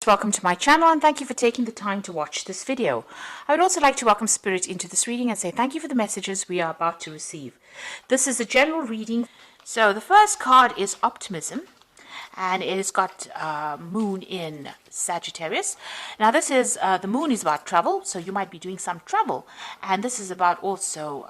Welcome to my channel and thank you for taking the time to watch this video. I would also like to welcome Spirit into this reading and say thank you for the messages we are about to receive. This is a general reading. So the first card is Optimism, and it has got Moon in Sagittarius. Now this is, the Moon is about travel, so you might be doing some travel, and this is about also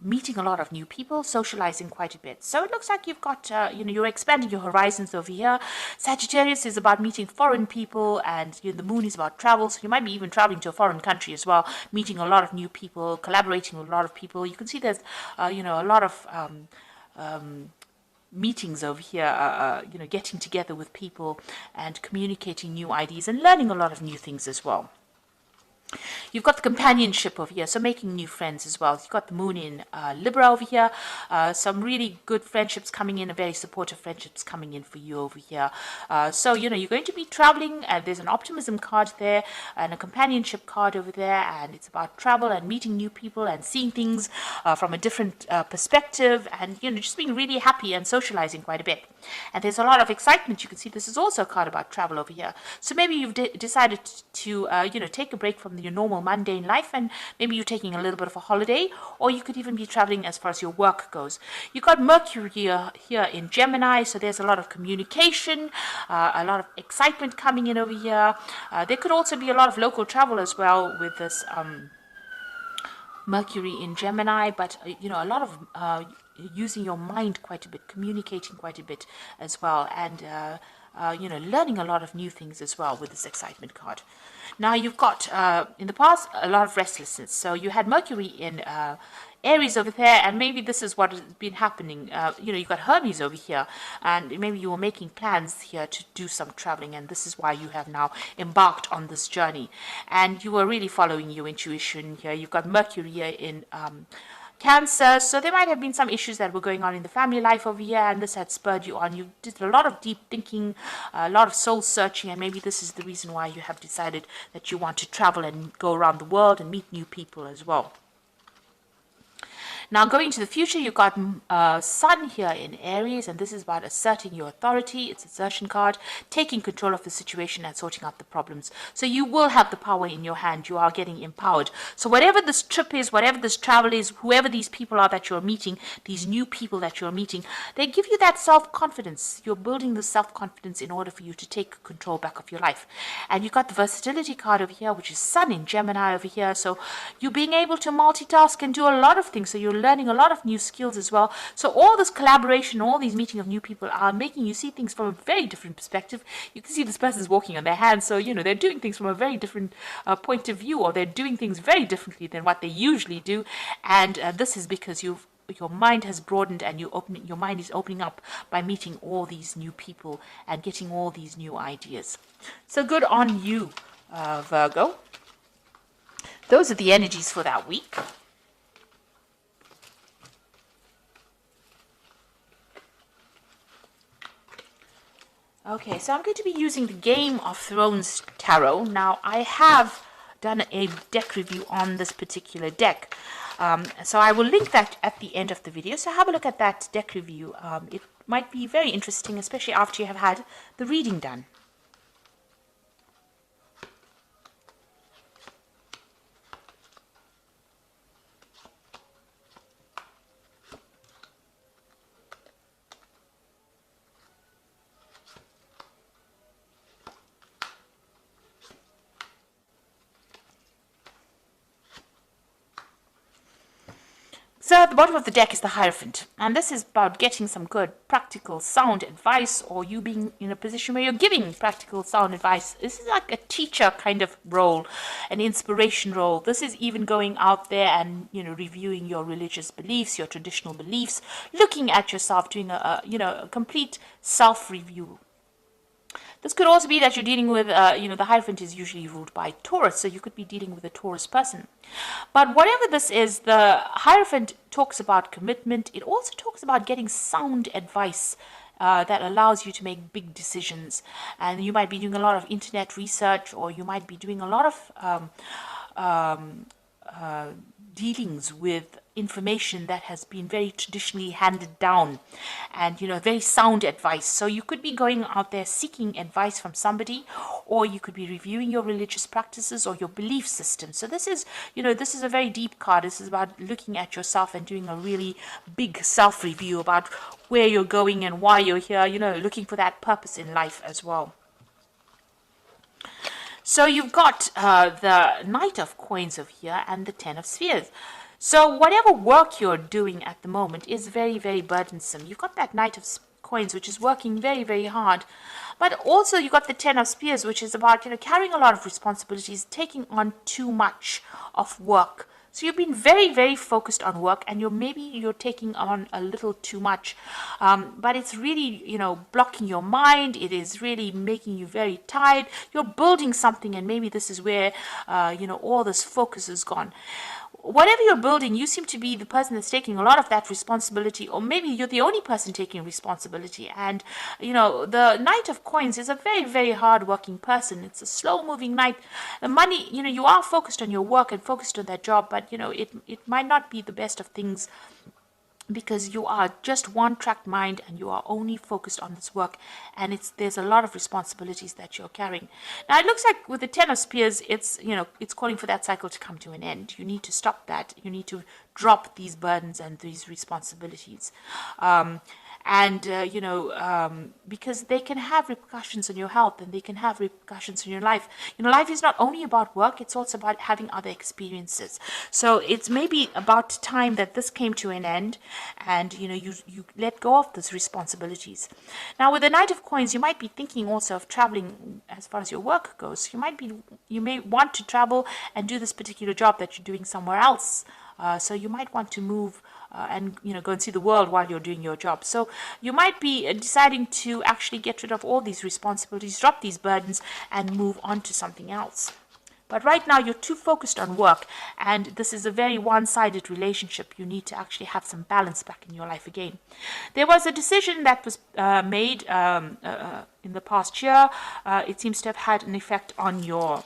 meeting a lot of new people, socializing quite a bit. So it looks like you've got, you're expanding your horizons over here. Sagittarius is about meeting foreign people, and the Moon is about travel. So you might be even traveling to a foreign country as well, meeting a lot of new people, collaborating with a lot of people. You can see there's, a lot of meetings over here, getting together with people and communicating new ideas and learning a lot of new things as well. You've got the companionship over here, so making new friends as well. You've got the Moon in Libra over here. Some really good friendships coming in, very supportive friendships coming in for you over here. So, you're going to be traveling, and there's an optimism card there and a companionship card over there, and it's about travel and meeting new people and seeing things from a different perspective, and, just being really happy and socializing quite a bit. And there's a lot of excitement. You can see this is also a card about travel over here. So maybe you've decided to, take a break from your normal mundane life, and maybe you're taking a little bit of a holiday, or you could even be traveling as far as your work goes. You've got Mercury here in Gemini, so there's a lot of communication, a lot of excitement coming in over here. There could also be a lot of local travel as well with this Mercury in Gemini, but a lot of using your mind quite a bit, communicating quite a bit as well, and learning a lot of new things as well with this excitement card. Now you've got, in the past, a lot of restlessness. So you had Mercury in Aries over there, and maybe this is what has been happening. You've got Hermes over here, and maybe you were making plans here to do some traveling, and this is why you have now embarked on this journey. And you were really following your intuition here. You've got Mercury here in Cancer, so there might have been some issues that were going on in the family life over here, and this had spurred you on. You did a lot of deep thinking, a lot of soul searching, and maybe this is the reason why you have decided that you want to travel and go around the world and meet new people as well. Now, going to the future, you've got Sun here in Aries, and this is about asserting your authority. It's an assertion card, taking control of the situation and sorting out the problems. So you will have the power in your hand. You are getting empowered. So whatever this trip is, whatever this travel is, whoever these people are that you're meeting, these new people that you're meeting, they give you that self-confidence. You're building the self-confidence in order for you to take control back of your life. And you've got the versatility card over here, which is Sun in Gemini over here. So you're being able to multitask and do a lot of things. So you're learning a lot of new skills as well. So all this collaboration, all these meeting of new people are making you see things from a very different perspective. You can see this person's walking on their hands, so they're doing things from a very different point of view, or they're doing things very differently than what they usually do. And this is because your mind has broadened, and your mind is opening up by meeting all these new people and getting all these new ideas. So good on you, Virgo. Those are the energies for that week. Okay, so I'm going to be using the Game of Thrones Tarot. Now, I have done a deck review on this particular deck. So I will link that at the end of the video. So have a look at that deck review. It might be very interesting, especially after you have had the reading done. So at the bottom of the deck is the Hierophant, and this is about getting some good, practical, sound advice, or you being in a position where you're giving practical, sound advice. This is like a teacher kind of role, an inspiration role. This is even going out there and, reviewing your religious beliefs, your traditional beliefs, looking at yourself, doing a complete self-review. This could also be that you're dealing with, the Hierophant is usually ruled by Taurus, so you could be dealing with a Taurus person. But whatever this is, the Hierophant talks about commitment. It also talks about getting sound advice that allows you to make big decisions. And you might be doing a lot of internet research, or you might be doing a lot of dealings with information that has been very traditionally handed down, and very sound advice. So you could be going out there seeking advice from somebody, or you could be reviewing your religious practices or your belief system. So this is a very deep card. This is about looking at yourself and doing a really big self review about where you're going and why you're here, looking for that purpose in life as well. So you've got the Knight of Coins over here and the Ten of Spheres. So whatever work you're doing at the moment is very, very burdensome. You've got that Knight of Coins, which is working very, very hard. But also you've got the Ten of Spears, which is about, carrying a lot of responsibilities, taking on too much of work. So you've been very, very focused on work, and maybe you're taking on a little too much. But it's really, blocking your mind. It is really making you very tired. You're building something, and maybe this is where, all this focus is gone. Whatever you're building, you seem to be the person that's taking a lot of that responsibility, or maybe you're the only person taking responsibility. And, the Knight of Coins is a very, very hard-working person. It's a slow-moving knight. The money, you are focused on your work and focused on that job, but, it might not be the best of things, because you are just one-track mind and you are only focused on this work, and there's a lot of responsibilities that you're carrying. Now it looks like with the Ten of Spears, it's calling for that cycle to come to an end. You need to stop that. You need to drop these burdens and these responsibilities. Because they can have repercussions on your health, and they can have repercussions on your life. Life is not only about work, it's also about having other experiences. So it's maybe about time that this came to an end, and you let go of those responsibilities. Now with the Knight of Coins, you might be thinking also of traveling as far as your work goes. You may want to travel and do this particular job that you're doing somewhere else. So you might want to move and go and see the world while you're doing your job. So you might be deciding to actually get rid of all these responsibilities, drop these burdens, and move on to something else. But right now you're too focused on work, and this is a very one-sided relationship. You need to actually have some balance back in your life again. There was a decision that was made in the past year. It seems to have had an effect on your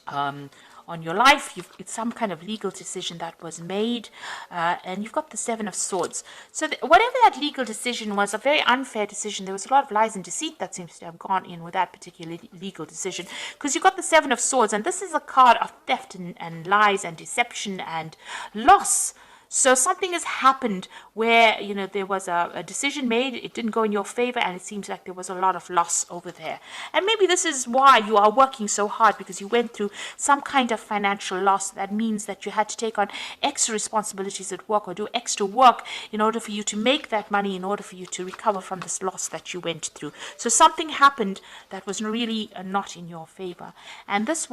life. It's some kind of legal decision that was made, and you've got the Seven of Swords. So whatever that legal decision was, a very unfair decision. There was a lot of lies and deceit that seems to have gone in with that particular legal decision, because you've got the Seven of Swords, and this is a card of theft and lies and deception and loss. So something has happened where, there was a decision made, it didn't go in your favor, and it seems like there was a lot of loss over there. And maybe this is why you are working so hard, because you went through some kind of financial loss. That means that you had to take on extra responsibilities at work, or do extra work in order for you to make that money, in order for you to recover from this loss that you went through. So something happened that was really not in your favor. And this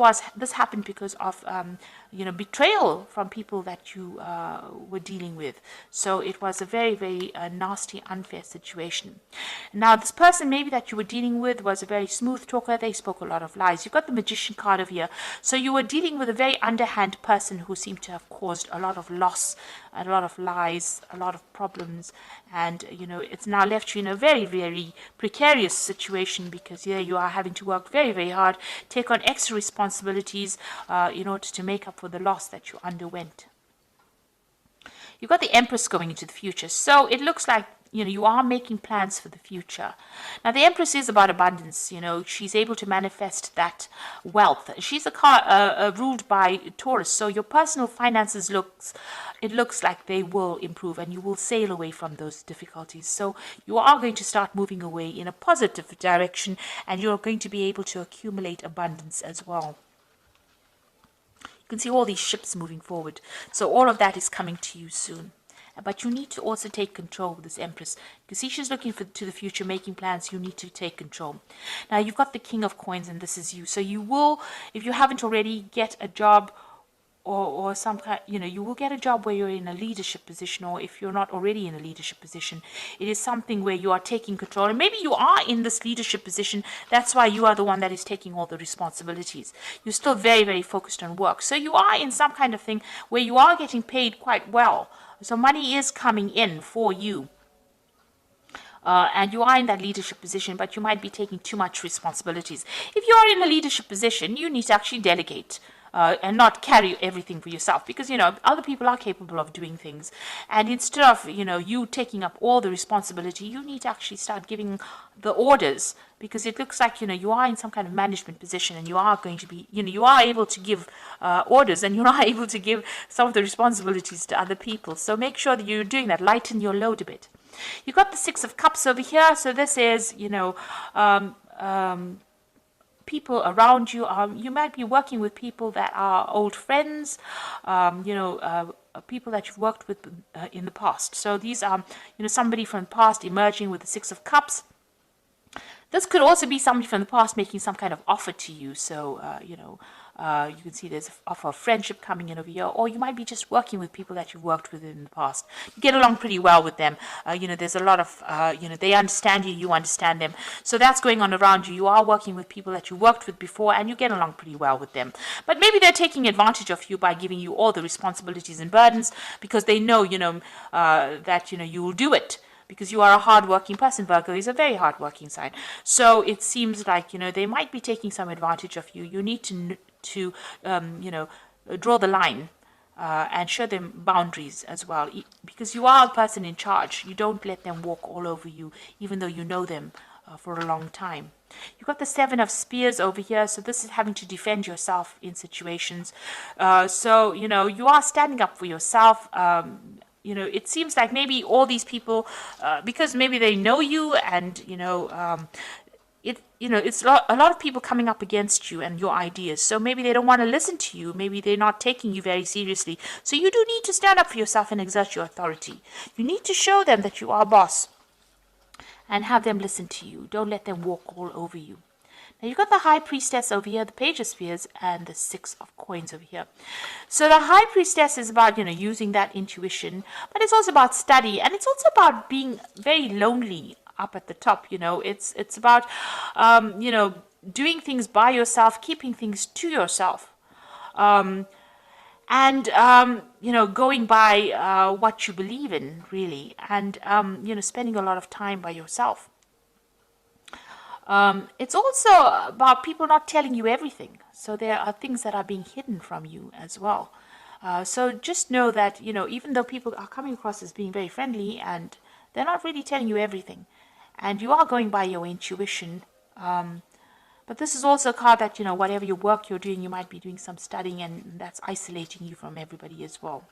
happened because of betrayal from people that you were dealing with. So it was a very, very nasty, unfair situation. Now this person maybe that you were dealing with was a very smooth talker. They spoke a lot of lies. You've got the Magician card over here. So you were dealing with a very underhand person who seemed to have caused a lot of loss, a lot of lies, a lot of problems, and it's now left you in a very, very precarious situation, because here you are having to work very, very hard, take on extra responsibilities in order to make up for the loss that you underwent. You've got the Empress going into the future. So it looks like, you are making plans for the future. Now, the Empress is about abundance. She's able to manifest that wealth. She's a car ruled by Taurus. So your personal finances looks like they will improve, and you will sail away from those difficulties. So you are going to start moving away in a positive direction, and you're going to be able to accumulate abundance as well. You can see all these ships moving forward. So all of that is coming to you soon. But you need to also take control with this Empress. You can see she's looking to the future, making plans. You need to take control. Now, you've got the King of Coins, and this is you. So you will, if you haven't already, get a job, or some kind, you will get a job where you're in a leadership position, or if you're not already in a leadership position, it is something where you are taking control. And maybe you are in this leadership position. That's why you are the one that is taking all the responsibilities. You're still very, very focused on work. So you are in some kind of thing where you are getting paid quite well. So money is coming in for you. And you are in that leadership position, but you might be taking too much responsibilities. If you are in a leadership position, you need to actually delegate. and not carry everything for yourself, because other people are capable of doing things, and instead of you taking up all the responsibility, you need to actually start giving the orders, because it looks like you are in some kind of management position, and you are going to be you are able to give orders, and you're not able to give some of the responsibilities to other people. So make sure that you're doing that. Lighten your load a bit. You got the Six of Cups over here, so this is people around you. You might be working with people that are old friends, people that you've worked with in the past. So these are, somebody from the past emerging with the Six of Cups. This could also be somebody from the past making some kind of offer to you. So, you can see there's an offer of friendship coming in over here, or you might be just working with people that you've worked with in the past. You get along pretty well with them. There's a lot of, they understand you, you understand them. So that's going on around you. You are working with people that you worked with before, and you get along pretty well with them. But maybe they're taking advantage of you by giving you all the responsibilities and burdens, because they know, that, you will do it. Because you are a hard-working person. Virgo is a very hard-working sign. So it seems like, they might be taking some advantage of you. You need to draw the line and show them boundaries as well. Because you are the person in charge. You don't let them walk all over you, even though you know them for a long time. You've got the Seven of Spears over here. So this is having to defend yourself in situations. So, you are standing up for yourself. It seems like maybe all these people, because maybe they know you, and it's a lot of people coming up against you and your ideas. So maybe they don't want to listen to you. Maybe they're not taking you very seriously. So you do need to stand up for yourself and exert your authority. You need to show them that you are a boss, and have them listen to you. Don't let them walk all over you. Now you've got the High Priestess over here, the Page of Spears, and the Six of Coins over here. So the High Priestess is about, using that intuition, but it's also about study, and it's also about being very lonely up at the top. It's about, doing things by yourself, keeping things to yourself, and going by what you believe in, really, and spending a lot of time by yourself. It's also about people not telling you everything. So there are things that are being hidden from you as well. So just know that, even though people are coming across as being very friendly, and they're not really telling you everything, and you are going by your intuition. But this is also a card that, whatever your work you're doing, you might be doing some studying, and that's isolating you from everybody as well.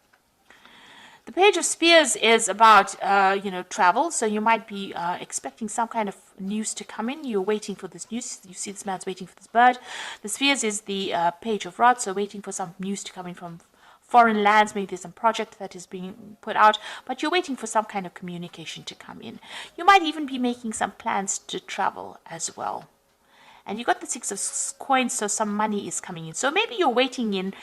The Page of Spears is about, travel. So you might be expecting some kind of news to come in. You're waiting for this news. You see this man's waiting for this bird. The Spears is the Page of Rods, so waiting for some news to come in from foreign lands. Maybe there's some project that is being put out, but you're waiting for some kind of communication to come in. You might even be making some plans to travel as well. And you got the Six of Coins, so some money is coming in. So maybe you're waiting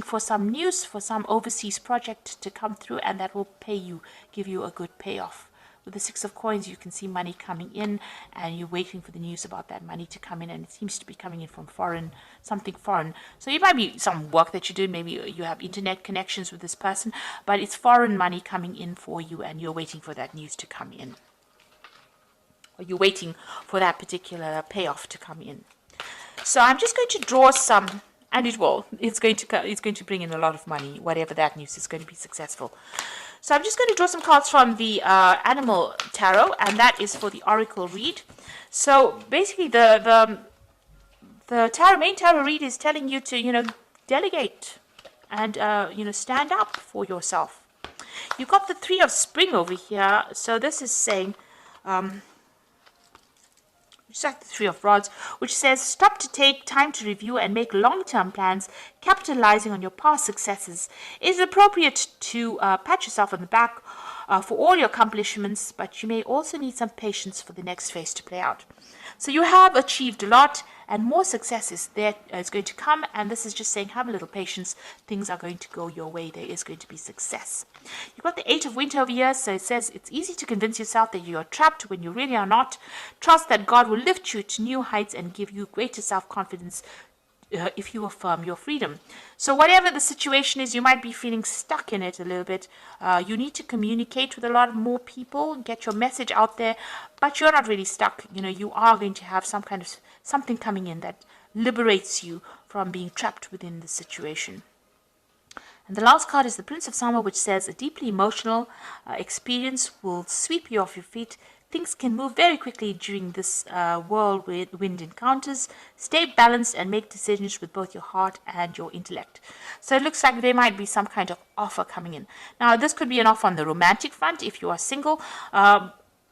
for some news, for some overseas project to come through, and that will give you a good payoff. With the Six of Coins, you can see money coming in, and you're waiting for the news about that money to come in, and it seems to be coming in from something foreign. So it might be some work that you do. Maybe you have internet connections with this person, but it's foreign money coming in for you, and you're waiting for that news to come in. Or you're waiting for that particular payoff to come in. So I'm just going to draw some, and it will. It's going to bring in a lot of money. Whatever that news is going to be successful. So I'm just going to draw some cards from the Animal Tarot, and that is for the Oracle read. So basically, the main tarot read is telling you to delegate and stand up for yourself. You've got the Three of Spring over here. So this is saying. Just like the Three of Rods, which says, stop to take time to review and make long-term plans, capitalizing on your past successes. It is appropriate to pat yourself on the back for all your accomplishments, but you may also need some patience for the next phase to play out. So you have achieved a lot, and more success is going to come, and this is just saying, have a little patience. Things are going to go your way. There is going to be success. You've got the Eight of Winter over here, so it says it's easy to convince yourself that you are trapped when you really are not. Trust that God will lift you to new heights and give you greater self-confidence if you affirm your freedom. So whatever the situation is, you might be feeling stuck in it a little bit. You need to communicate with a lot more people, get your message out there, but you're not really stuck. You are going to have some kind of something coming in that liberates you from being trapped within the situation. And the last card is the Prince of Summer, which says a deeply emotional experience will sweep you off your feet. Things can move very quickly during this whirlwind encounters. Stay balanced and make decisions with both your heart and your intellect. So it looks like there might be some kind of offer coming in. Now, this could be an offer on the romantic front if you are single.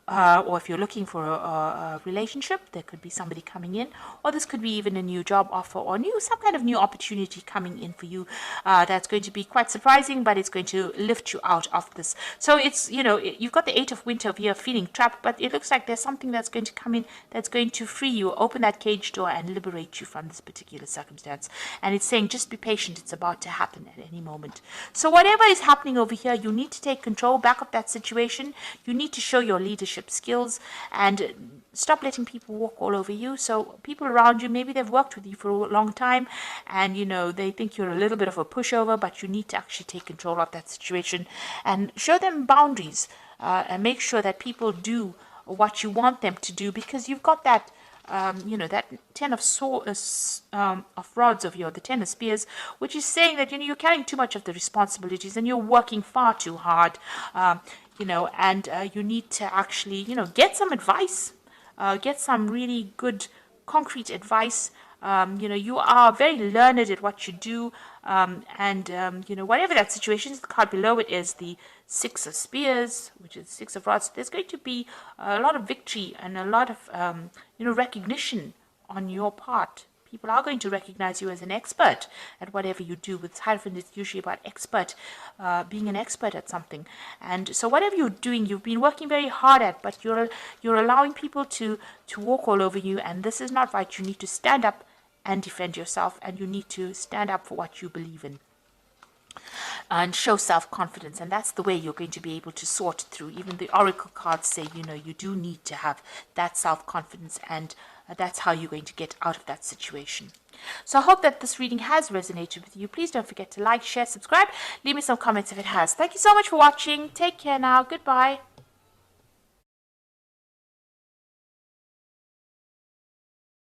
Or if you're looking for a relationship, there could be somebody coming in, or this could be even a new job offer or some kind of new opportunity coming in for you. That's going to be quite surprising, but it's going to lift you out of this. So it's, you've got the Eight of Winter here feeling trapped, but it looks like there's something that's going to come in that's going to free you, open that cage door and liberate you from this particular circumstance. And it's saying just be patient, it's about to happen at any moment. So whatever is happening over here, you need to take control back of that situation. You need to show your leadership skills and stop letting people walk all over you. So people around you, maybe they've worked with you for a long time and they think you're a little bit of a pushover, but you need to actually take control of that situation and show them boundaries and make sure that people do what you want them to do, because you've got that that Ten of Rods of the Ten of Spears, which is saying that you're carrying too much of the responsibilities and you're working far too hard, and you need to actually get some advice, get some really good concrete advice. You are very learned at what you do, whatever that situation is. The card below it is the Six of Spears, which is Six of Rods. There's going to be a lot of victory and a lot of recognition on your part. People are going to recognize you as an expert at whatever you do. With Hierophant, it's usually about being an expert at something. And so whatever you're doing, you've been working very hard at, but you're allowing people to walk all over you, and this is not right. You need to stand up and defend yourself, and you need to stand up for what you believe in and show self-confidence. And that's the way you're going to be able to sort through. Even the oracle cards say you do need to have that self-confidence, and that's how you're going to get out of that situation. So I hope that this reading has resonated with you. Please don't forget to like, share, subscribe, leave me some comments if it has. Thank you so much for watching. Take care now. Goodbye.